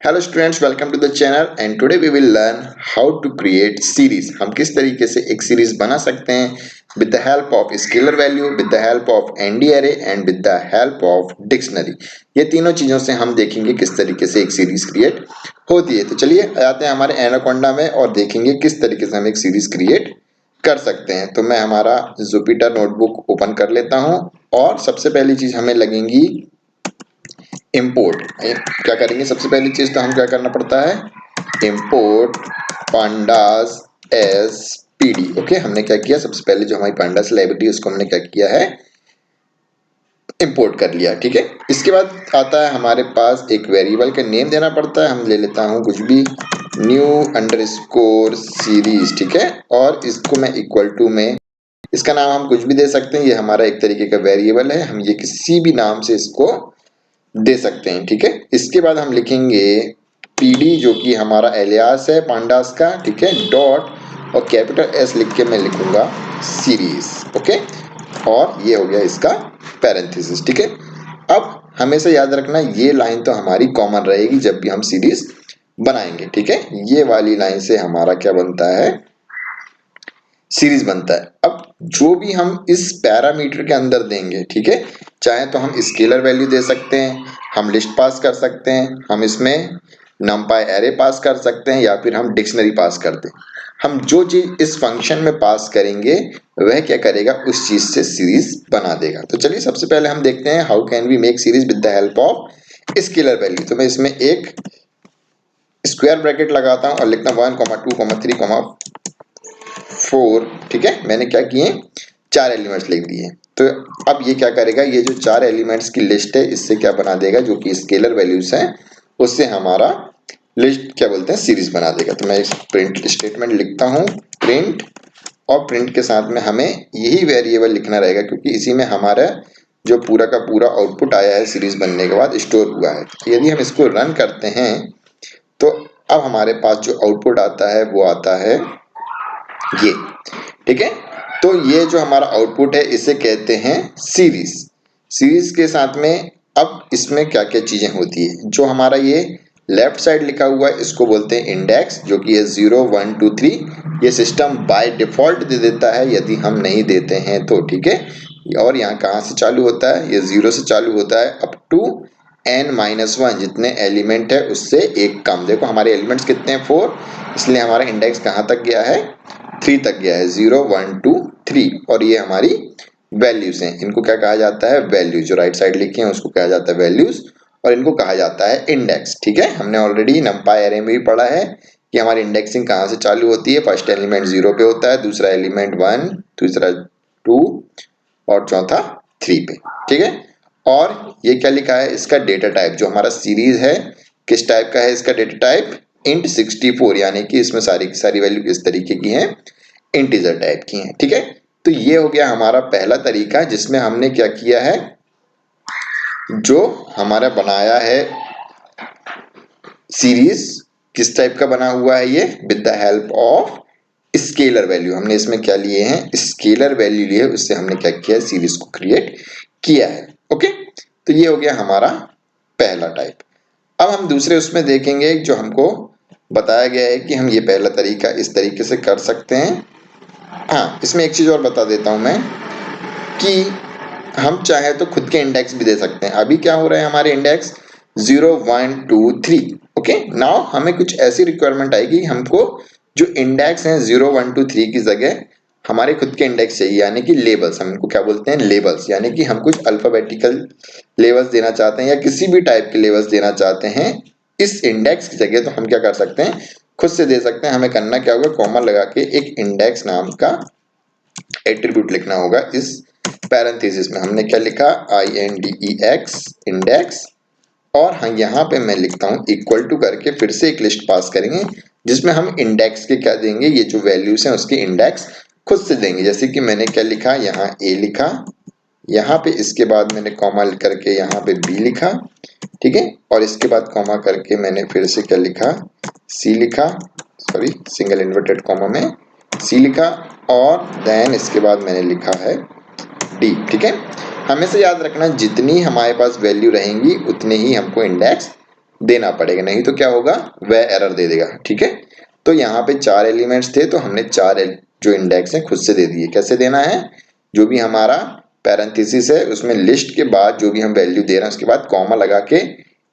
Hello students, welcome to the channel and today we will learn how to create series. हम किस तरीके से एक सीरीज बना सकते हैं with the help of scalar value, with the help of ND array and with the help of dictionary. ये तीनों चीजों से हम देखेंगे किस तरीके से एक सीरीज क्रिएट होती है। तो चलिए आते हैं हमारे एनाकोंडा में और देखेंगे किस तरीके से हम एक सीरीज क्रिएट कर सकते हैं। तो मैं हमारा जुपिटर नोटबुक ओपन कर लेता हूँ और सबसे पहली चीज हमें लगेंगी इंपोर्ट। क्या करेंगे, सबसे पहली चीज तो हम क्या करना पड़ता है, import pandas S PD. Okay, हमने क्या किया, सबसे पहले जो हमारी pandas लाइब्रेरी उसको हमने क्या किया है, इंपोर्ट कर लिया। ठीक है, इसके बाद आता है हमारे पास एक वेरिएबल का नेम देना पड़ता है। हम ले लेता हूं कुछ भी, न्यू अंडरस्कोर सीरीज। ठीक है, और इसको मैं इक्वल टू में, इसका नाम हम कुछ भी दे सकते हैं। ये हमारा एक तरीके का वेरिएबल है, हम ये किसी भी नाम से इसको दे सकते हैं। ठीक है, इसके बाद हम लिखेंगे पीडी जो कि हमारा एलियास है पांडास का। ठीक है, डॉट और कैपिटल एस लिख के मैं लिखूंगा सीरीज। ओके, और ये हो गया इसका पैरेंथेसिस। ठीक है, अब हमेशा याद रखना ये लाइन तो हमारी कॉमन रहेगी जब भी हम सीरीज बनाएंगे। ठीक है, ये वाली लाइन से हमारा क्या बनता है, सीरीज बनता है। अब जो भी हम इस पैरामीटर के अंदर देंगे, ठीक है, चाहे तो हम स्केलर वैल्यू दे सकते हैं, हम लिस्ट पास कर सकते हैं, हम इसमें नमपाई एरे पास कर सकते हैं, या फिर हम डिक्शनरी पास कर दें। हम जो चीज इस फंक्शन में पास करेंगे वह क्या करेगा, उस चीज से सीरीज बना देगा। तो चलिए सबसे पहले हम देखते हैं how can we make series with the help of scalar value. तो मैं इसमें एक स्क्वायर ब्रैकेट लगाता हूं और लिखता हूं 1, 2, 3, 4। ठीक है, मैंने क्या किए, 4 एलिमेंट्स लिख दिए। तो अब ये क्या करेगा, ये जो 4 एलिमेंट्स की लिस्ट है इससे क्या बना देगा, जो कि स्केलर वैल्यूज हैं उससे हमारा लिस्ट क्या बोलते हैं, सीरीज बना देगा। तो मैं इस प्रिंट स्टेटमेंट लिखता हूं, प्रिंट, और प्रिंट के साथ में हमें यही वेरिएबल लिखना रहेगा क्योंकि इसी में हमारा जो पूरा का पूरा आउटपुट आया है सीरीज बनने के बाद स्टोर हुआ है। यदि हम इसको रन करते हैं तो अब हमारे पास जो आउटपुट आता है वो आता है ये। ठीक है, तो ये जो हमारा आउटपुट है इसे कहते हैं सीरीज। सीरीज के साथ में अब इसमें क्या क्या चीजें होती है, जो हमारा ये लेफ्ट साइड लिखा हुआ है इसको बोलते हैं इंडेक्स, जो कि है 0, 1, 2, 3। ये सिस्टम बाय डिफॉल्ट दे देता है यदि हम नहीं देते हैं तो। ठीक है, और यहाँ कहाँ से चालू होता है, ये 0 से चालू होता है अप टू n-1, जितने एलिमेंट है उससे एक कम। देखो हमारे एलिमेंट्स कितने हैं, 4, इसलिए हमारा इंडेक्स कहाँ तक गया है, 3 तक गया है, 0, 1, 2, 3। और ये हमारी वैल्यूज हैं, इनको क्या कहा जाता है, वैल्यूज। जो राइट साइड लिखे हैं उसको कहा जाता है वैल्यूज और इनको कहा जाता है इंडेक्स। ठीक है, हमने ऑलरेडी नंपाई एरे में भी पढ़ा है कि हमारी इंडेक्सिंग कहाँ से चालू होती है, फर्स्ट एलिमेंट 0 पे होता है, दूसरा एलिमेंट 1, दूसरा 2 और चौथा 3 पे। ठीक है, और ये क्या लिखा है, इसका डेटा टाइप जो हमारा सीरीज है किस टाइप का है, इसका डेटा टाइप int 64, यानी कि इसमें सारी की सारी वैल्यू किस तरीके की हैं, इंटीजर टाइप की हैं। ठीक है, तो ये हो गया हमारा पहला तरीका जिसमें हमने क्या किया है, जो हमारा बनाया है सीरीज किस टाइप का बना हुआ है, ये with the help of scalar value. हमने इसमें क्या लिए हैं, स्केलर वैल्यू लिए, उससे हमने क्या किया, सीरीज को क्रिएट किया है। ओके, तो ये हो गया हमारा पहला टाइप। अब हम दूसरे उसमें देखेंगे जो हमको बताया गया है कि हम ये पहला तरीका इस तरीके से कर सकते हैं। हाँ, इसमें एक चीज और बता देता हूं मैं कि हम चाहे तो खुद के इंडेक्स भी दे सकते हैं। अभी क्या हो रहा है, हमारे इंडेक्स 0, 1, 2, 3। ओके, नाउ हमें कुछ ऐसी रिक्वायरमेंट आएगी, हमको जो इंडेक्स हैं 0, 1, 2, 3 की जगह हमारे खुद के इंडेक्स चाहिए, यानी कि लेबल्स। हम इनको क्या बोलते हैं, लेबल्स। यानी कि हम कुछ अल्फाबेटिकल लेबल्स देना चाहते हैं या किसी भी टाइप के लेबल्स देना चाहते हैं इस इंडेक्स की जगह, तो हम क्या कर सकते हैं, खुद से दे सकते हैं। हमें करना क्या होगा, कॉमा लगा के एक इंडेक्स नाम का एट्रीब्यूट लिखना होगा। इस पैरेंथेसिस में हमने क्या लिखा, INDEX इंडेक्स, और हाँ यहाँ पे मैं लिखता हूँ इक्वल टू करके फिर से एक लिस्ट पास करेंगे जिसमें हम इंडेक्स के क्या देंगे, ये जो वैल्यूज हैं उसके इंडेक्स खुद से देंगे। जैसे कि मैंने क्या लिखा, यहाँ A लिखा, यहाँ पे इसके बाद मैंने कॉमा करके यहाँ पे B लिखा। ठीक है, और इसके बाद कॉमा करके मैंने फिर से क्या लिखा, C लिखा, सॉरी सिंगल इन्वर्टेड कॉमा में C लिखा, और देन इसके बाद मैंने लिखा है D। ठीक है, हमेशा याद रखना जितनी हमारे पास वैल्यू रहेंगी उतने ही हमको इंडेक्स देना पड़ेगा, नहीं तो क्या होगा, वह एरर दे देगा। ठीक है, तो यहाँ पे 4 एलिमेंट्स थे तो हमने 4 जो इंडेक्स है खुद से दे दिए। कैसे देना है, जो भी हमारा पैरेंथेसिस है उसमें लिस्ट के बाद जो भी हम वैल्यू दे रहे हैं उसके बाद कॉमा लगा के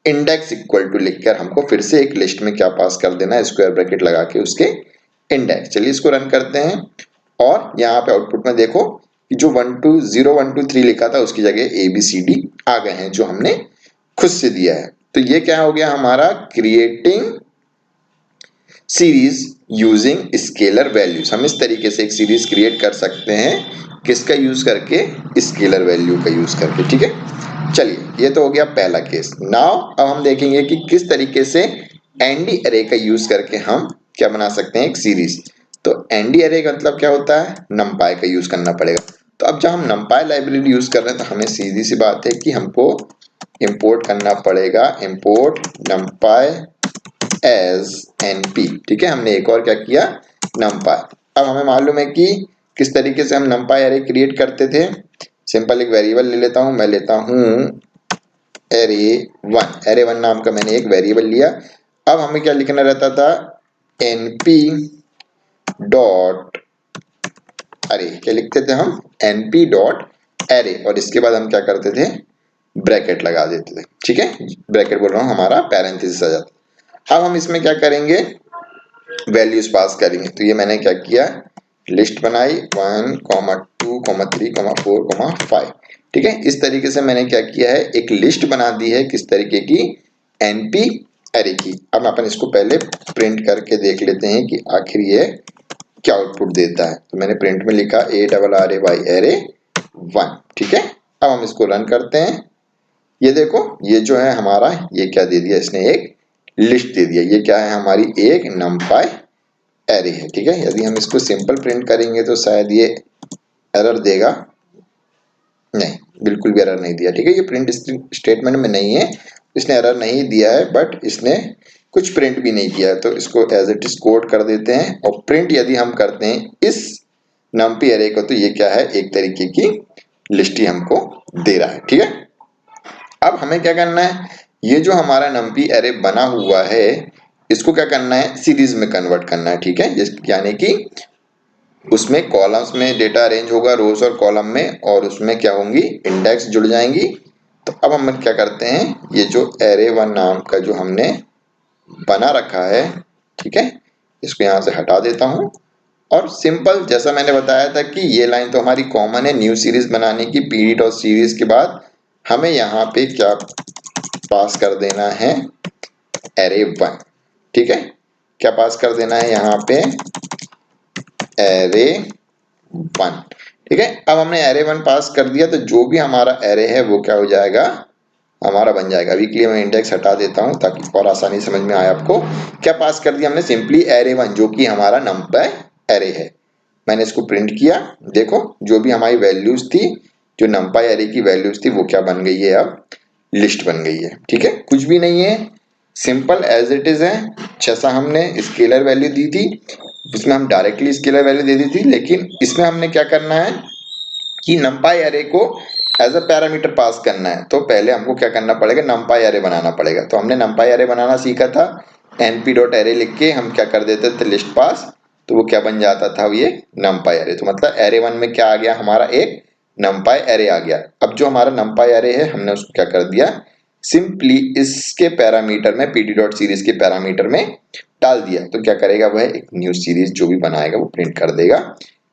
इंडेक्स इक्वल टू लिखकर हमको फिर से एक लिस्ट में क्या पास कर देना है, स्क्वायर ब्रैकेट लगा के उसके इंडेक्स। चलिए इसको रन करते हैं और यहाँ पे आउटपुट में देखो कि जो 1 2 0 1 2 3 लिखा था उसकी जगह ABCD आ गए हैं जो हमने खुद से दिया है। तो ये क्या हो गया हमारा, creating series using scalar values. हम इस तरीके से एक सीरीज क्रिएट कर सकते हैं, किसका यूज करके, स्केलर वैल्यू का यूज करके। ठीक है, चलिए ये तो हो गया पहला केस। नाउ अब हम देखेंगे कि किस तरीके से एनडी अरे का यूज करके हम क्या बना सकते हैं, एक सीरीज। तो एनडी अरे का मतलब क्या होता है, नमपाई का यूज करना पड़ेगा। तो अब जब हम नमपाई लाइब्रेरी यूज कर रहे हैं तो हमें सीधी सी बात है कि हमको इंपोर्ट करना पड़ेगा, इंपोर्ट नमपाई एज np। ठीक है, हमने एक और क्या किया, नमपाई। अब हमें मालूम है कि किस तरीके से हम नमपाई अरे क्रिएट करते थे। सिंपल एक वेरिएबल ले लेता हूं, मैं लेता हूं array1 नाम का मैंने एक वेरिएबल लिया। अब हमें क्या लिखना रहता था, np डॉट अरे, क्या लिखते थे हम, np डॉट अरे, और इसके बाद हम क्या करते थे, ब्रैकेट लगा देते थे। ठीक है, ब्रैकेट बोल रहा हूं, हमारा पैरेंथेसिस आ जाता। अब हम इसमें क्या करेंगे, वैल्यूज पास करेंगे। तो ये मैंने क्या किया, लिस्ट बनाई 1 2 3 4 5। ठीक है, इस तरीके से मैंने क्या किया है, एक लिस्ट बना दी है, किस तरीके की, एनपी अरे की। अब अपन इसको पहले प्रिंट करके देख लेते हैं कि आखिर ये क्या आउटपुट देता है। तो मैंने प्रिंट में लिखा ARRAY array1। ठीक है, अब हम इसको रन करते हैं। ये देखो, ये जो है हमारा, ये क्या दे दिया इसने, एक लिस्ट दे दिया। ये क्या है, हमारी एक नमपाई एरे है। ठीक है, यदि हम इसको सिंपल प्रिंट करेंगे तो शायद ये एरर देगा, नहीं, बिल्कुल भी एरर नहीं दिया। ठीक है, ये प्रिंट स्टेटमेंट में नहीं है, इसने एरर नहीं दिया है, बट इसने कुछ प्रिंट भी नहीं किया। तो इसको एज इट इज कोड कर देते हैं और प्रिंट यदि हम करते हैं इस नमपी एरे को तो ये क्या है, एक तरीके की लिस्ट ही हमको दे रहा है। ठीक है, अब हमें क्या करना है, ये जो हमारा नमपी एरे बना हुआ है इसको क्या करना है, सीरीज में कन्वर्ट करना है। ठीक है, यानी कि उसमें कॉलम्स में डेटा अरेंज होगा, रोज और कॉलम में, और उसमें क्या होंगी, इंडेक्स जुड़ जाएंगी। तो अब हम क्या करते हैं, ये जो array1 नाम का जो हमने बना रखा है, ठीक है, इसको यहाँ से हटा देता हूँ। और सिंपल जैसा मैंने बताया था कि ये लाइन तो हमारी कॉमन है न्यू सीरीज बनाने की, pd डॉट सीरीज के बाद हमें यहाँ पे क्या पास कर देना है, array1। ठीक है, क्या पास कर देना है यहाँ पे, array1। ठीक है, अब हमने array1 पास कर दिया तो जो भी हमारा array है वो क्या हो जाएगा, हमारा बन जाएगा। अभी के लिए मैं इंडेक्स हटा देता हूं ताकि और आसानी समझ में आए आपको। क्या पास कर दिया हमने, सिंपली array1 जो कि हमारा नंपाई एरे है। मैंने इसको प्रिंट किया, देखो जो भी हमारी वैल्यूज थी, जो नंपाई एरे की वैल्यूज थी वो क्या बन गई है, अब लिस्ट बन गई है। ठीक है, कुछ भी नहीं है, सिंपल एज इट इज है। जैसा हमने स्केलर वैल्यू दी थी उसमें हम डायरेक्टली स्केलर वैल्यू दे दी थी, लेकिन इसमें हमने क्या करना है कि नंपाई एरे को एज अ पैरामीटर पास करना है। तो पहले हमको क्या करना पड़ेगा, नंपाई एरे बनाना पड़ेगा। तो हमने नंपाई एरे बनाना सीखा था, np डॉट एरे लिख के हम क्या कर देते थे, लिस्ट पास, तो वो क्या बन जाता था, ये नंपाई एरे। तो मतलब array1 में क्या आ गया, हमारा एक नंपाई एरे आ गया। अब जो हमारा नंपाई एरे है हमने उसको क्या कर दिया, सिंपली इसके पैरामीटर में pd डॉट सीरीज के पैरामीटर में डाल दिया। तो क्या करेगा, वह एक न्यू सीरीज जो भी बनाएगा वो प्रिंट कर देगा,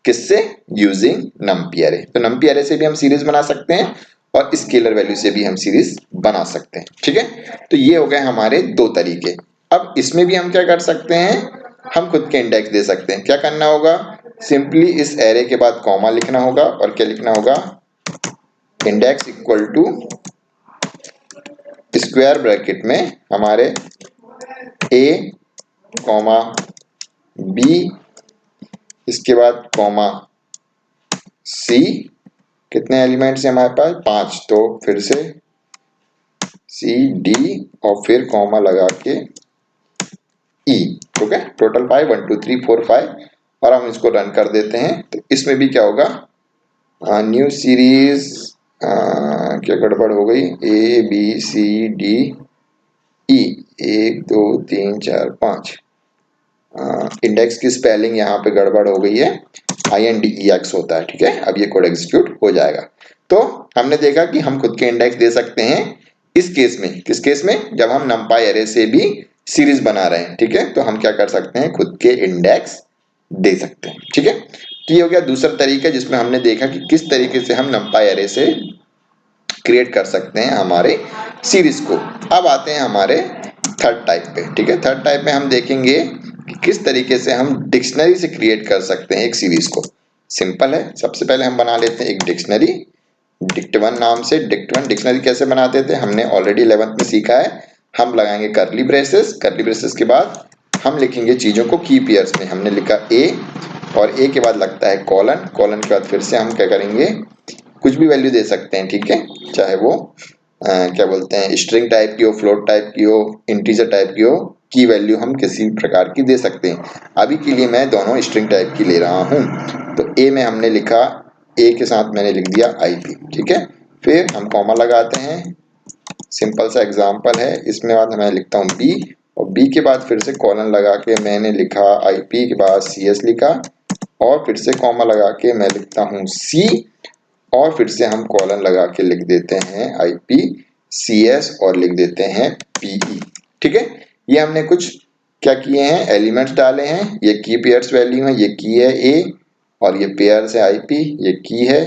किससे, यूजिंग नमपी एरे। तो नमपी एरे से भी हम सीरीज बना सकते हैं और स्केलर वैल्यू से भी हम सीरीज बना सकते हैं। ठीक है, तो ये हो गए हमारे दो तरीके। अब इसमें भी हम क्या कर सकते हैं, हम खुद के इंडेक्स दे सकते हैं। क्या करना होगा, सिंपली इस एरे के बाद कॉमा लिखना होगा और क्या लिखना होगा, index equal to square bracket में हमारे a कॉमा b, इसके बाद कॉमा c, कितने एलिमेंट्स हैं हमारे पास, 5, तो फिर से c d और फिर कॉमा लगा के e। ठीक है, टोटल 5, 1 2 3 4 5। और हम इसको रन कर देते हैं तो इसमें भी क्या होगा, न्यू सीरीज, क्या गड़बड़ हो गई, a b c d E 1 2 3 4 5। Index की स्पेलिंग यहाँ पे गड़बड़ हो गई है, INDEX होता है। ठीक है, अब ये कोड एग्जीक्यूट हो जाएगा। तो हमने देखा कि हम खुद के इंडेक्स दे सकते हैं इस केस में। किस केस में? जब हम numpy array से भी सीरीज बना रहे हैं। ठीक है, तो हम क्या कर सकते हैं, खुद के इंडेक्स दे सकते हैं। ठीक है, तो ये हो गया दूसरा तरीका जिसमें हमने देखा कि किस तरीके से हम numpy array से क्रिएट कर सकते हैं हमारे सीरीज को। अब आते हैं हमारे थर्ड टाइप पे। ठीक है, थर्ड टाइप में हम देखेंगे कि किस तरीके से हम डिक्शनरी से क्रिएट कर सकते हैं एक सीरीज को। सिंपल है, सबसे पहले हम बना लेते हैं एक डिक्शनरी dict1 नाम से। dict1 डिक्शनरी कैसे बनाते थे हमने ऑलरेडी 11th में सीखा है। हम लगाएंगे कर्ली ब्रेसेस, कर्ली ब्रेसेस के बाद हम लिखेंगे चीजों को की पेयर्स में। हमने लिखा ए और ए के बाद लगता है कॉलन, कॉलन के बाद फिर से हम क्या करेंगे, कुछ भी वैल्यू दे सकते हैं। ठीक है, चाहे वो क्या बोलते हैं, स्ट्रिंग टाइप की हो, फ्लोट टाइप की हो, इंटीजर टाइप की हो, की वैल्यू हम किसी प्रकार की दे सकते हैं। अभी के लिए मैं दोनों स्ट्रिंग टाइप की ले रहा हूं। तो ए में हमने लिखा, ए के साथ मैंने लिख दिया IP। ठीक है, फिर हम कॉमा लगाते हैं, सिंपल सा एग्जांपल है। इसमें बाद मैं लिखता हूँ B और B के बाद फिर से कॉलन लगा के मैंने लिखा IP के बाद CS लिखा और फिर से कॉमा लगा के मैं लिखता हूँ C और फिर से हम कॉलन लगा के लिख देते हैं IP CS और लिख देते हैं PE। ठीक है, ये हमने कुछ क्या किए हैं, एलिमेंट्स डाले हैं। ये की पेयर्स वैल्यू है, ये की है A और ये पेयर्स है IP, ये की है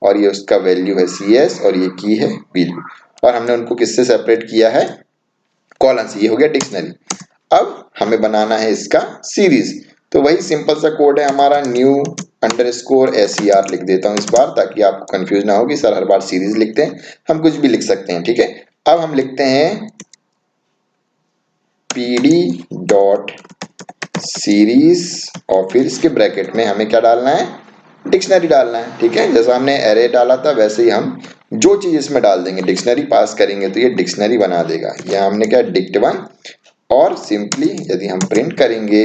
और ये उसका वैल्यू है CS और ये की है वैल्यू, और हमने उनको किससे सेपरेट किया है, कॉलन से। ये हो गया डिक्शनरी। अब हमें बनाना है इसका सीरीज। तो वही सिंपल सा कोड है हमारा, न्यू अंडरस्कोर SER लिख देता हूं इस बार, ताकि आपको कंफ्यूज ना हो कि सर हर बार सीरीज लिखते हैं। हम कुछ भी लिख सकते हैं। ठीक है, अब हम लिखते हैं PD डॉट सीरीज और फिर इसके ब्रैकेट में हमें क्या डालना है, डिक्शनरी डालना है। ठीक है, जैसा हमने एरे डाला था वैसे ही हम जो चीज इसमें डाल देंगे, डिक्शनरी पास करेंगे तो ये डिक्शनरी बना देगा। यह हमने क्या, dict1 और सिंपली यदि हम प्रिंट करेंगे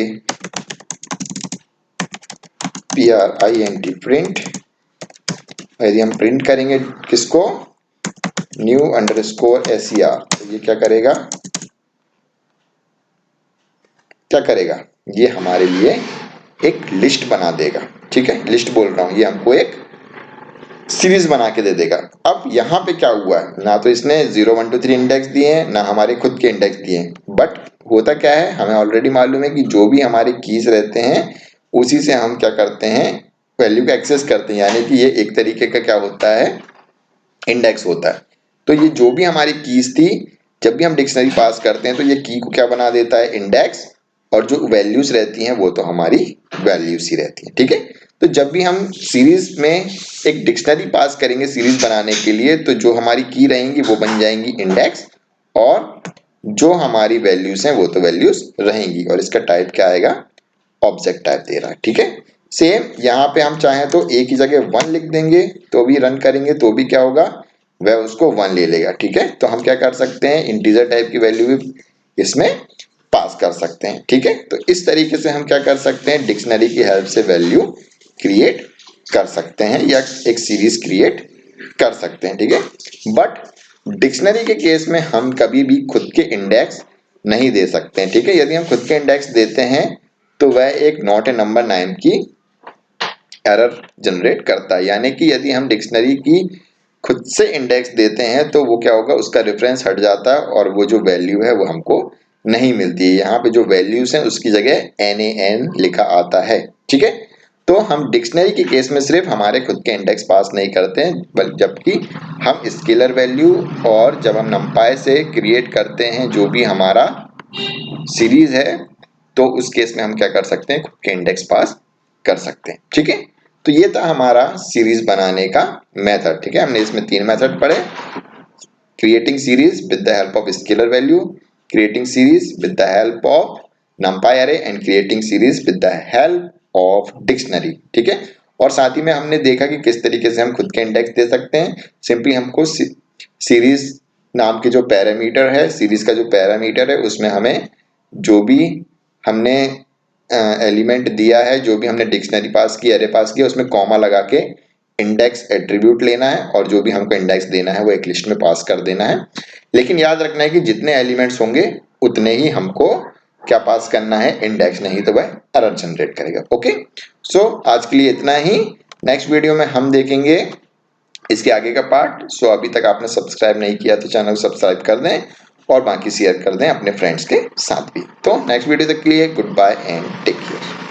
print प्रिंट, यदि हम प्रिंट करेंगे किसको, न्यू अंडरस्कोर SER, तो ये क्या करेगा, क्या करेगा, ये हमारे लिए एक लिस्ट बना देगा। ठीक है, लिस्ट बोल रहा हूं, ये हमको एक सीरीज बना के दे देगा। अब यहाँ पे क्या हुआ है, ना तो इसने 0 1 2 3 इंडेक्स दिए हैं, ना हमारे खुद के इंडेक्स दिए हैं। बट होता क्या है, हमें ऑलरेडी मालूम है कि जो भी हमारे कीज रहते हैं उसी से हम क्या करते हैं, वैल्यू को एक्सेस करते हैं। यानी कि ये एक तरीके का क्या होता है, इंडेक्स होता है। तो ये जो भी हमारी कीज थी, जब भी हम डिक्शनरी पास करते हैं तो ये की को क्या बना देता है, इंडेक्स, और जो वैल्यूज रहती हैं वो तो हमारी वैल्यूज ही रहती हैं। ठीक है, तो जब भी हम सीरीज में एक डिक्शनरी पास करेंगे सीरीज बनाने के लिए, तो जो हमारी की रहेंगी वो बन जाएंगी इंडेक्स, और जो हमारी वैल्यूज हैं वो तो वैल्यूज रहेंगी। और इसका टाइप क्या आएगा, ऑब्जेक्ट टाइप दे रहा है। ठीक है, सेम यहाँ पे हम चाहें तो एक ही जगह 1 लिख देंगे, तो भी रन करेंगे तो भी क्या होगा, वह उसको 1 ले लेगा। ठीक है, तो हम क्या कर सकते हैं, इंटीजर टाइप की वैल्यू भी इसमें पास कर सकते हैं। ठीक है, तो इस तरीके से हम क्या कर सकते हैं, डिक्शनरी की हेल्प से वैल्यू क्रिएट कर सकते हैं या एक सीरीज क्रिएट कर सकते हैं। ठीक है, बट डिक्शनरी के केस में हम कभी भी खुद के इंडेक्स नहीं दे सकते हैं। ठीक है, यदि हम खुद के इंडेक्स देते हैं तो वह एक नॉट ए नंबर 9 की एरर जनरेट करता है। यानी कि यदि हम डिक्शनरी की खुद से इंडेक्स देते हैं तो वो क्या होगा, उसका रेफरेंस हट जाता है और वो जो वैल्यू है वो हमको नहीं मिलती है। यहाँ पे जो वैल्यूज हैं उसकी जगह NaN लिखा आता है। ठीक है, तो हम डिक्शनरी के केस में सिर्फ हमारे खुद के इंडेक्स पास नहीं करते हैं, जबकि हम स्केलर वैल्यू और जब हम numpy से क्रिएट करते हैं जो भी हमारा सीरीज है, तो उस केस में हम क्या कर सकते हैं, खुद के इंडेक्स पास कर सकते हैं। ठीक है, तो ये था हमारा सीरीज बनाने का मेथड। ठीक है, हमने इसमें 3 मेथड पढ़े, creating series with the help of scalar value, creating series with the help of numpy array and creating series with the help of dictionary। ठीक है, और साथ ही में हमने देखा कि किस तरीके से हम खुद के इंडेक्स दे सकते हैं। सिंपली हमको सीरीज नाम की जो पैरामीटर है, सीरीज का जो पैरामीटर है उसमें हमें जो भी हमने एलिमेंट दिया है, जो भी हमने डिक्शनरी पास की, एरे पास किया, उसमें कॉमा लगा के इंडेक्स एट्रीब्यूट लेना है और जो भी हमको इंडेक्स देना है वो एक लिस्ट में पास कर देना है। लेकिन याद रखना है कि जितने एलिमेंट्स होंगे उतने ही हमको क्या पास करना है, इंडेक्स, नहीं तो वह एरर जनरेट करेगा। ओके, सो आज के लिए इतना ही। नेक्स्ट वीडियो में हम देखेंगे इसके आगे का पार्ट। सो अभी तक आपने सब्सक्राइब नहीं किया तो चैनल को सब्सक्राइब कर दें और बाकी शेयर कर दें अपने फ्रेंड्स के साथ भी। तो नेक्स्ट वीडियो तक के लिए good bye and take care.